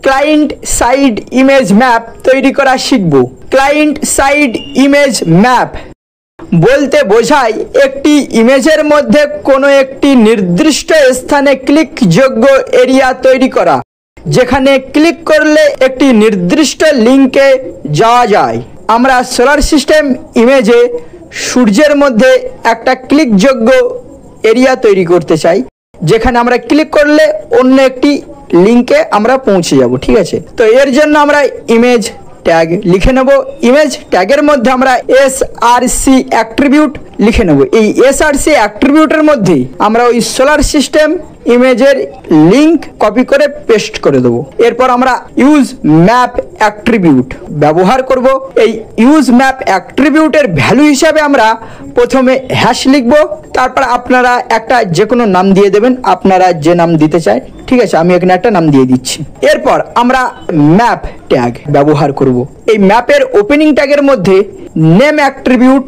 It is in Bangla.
ক্লায়েন্ট সাইড ইমেজ ম্যাপ তৈরি করা শিখব। ক্লায়েন্ট সাইড ইমেজ ম্যাপ বলতে বোঝায় একটি ইমেজের মধ্যে কোনো একটি নির্দিষ্ট স্থানে ক্লিকযোগ্য এরিয়া তৈরি করা, যেখানে ক্লিক করলে একটি নির্দিষ্ট লিঙ্কে যাওয়া যায়। আমরা সোলার সিস্টেম ইমেজে সূর্যের মধ্যে একটা ক্লিকযোগ্য এরিয়া তৈরি করতে চাই, যেখানে আমরা ক্লিক করলে অন্য একটি লিঙ্কে আমরা পৌঁছে যাব। ঠিক আছে, তো এর জন্য আমরা ইমেজ ট্যাগ লিখে নেব। ইমেজ ট্যাগের মধ্যে আমরা এসআরসি অ্যাট্রিবিউট লিখে নেব। এই এসআরসি অ্যাট্রিবিউটের মধ্যে আমরা ওই সোলার সিস্টেম ইমেজের লিঙ্ক কপি করে পেস্ট করে দেব। এরপর আমরা ইউজ ম্যাপ অ্যাট্রিবিউট ব্যবহার করব। এই ইউজ ম্যাপ অ্যাট্রিবিউটের ভ্যালু হিসাবে আমরা প্রথমে হ্যাশ লিখব, তারপর আপনারা একটা যে কোনো নাম দিয়ে দেবেন, আপনারা যে নাম দিতে চায়। ঠিক আছে, আমি এখানে একটা নাম দিয়ে দিচ্ছি। এরপর আমরা ম্যাপ ট্যাগ ব্যবহার করব। এই ম্যাপের ওপেনিং ট্যাগের মধ্যে নেম অ্যাট্রিবিউট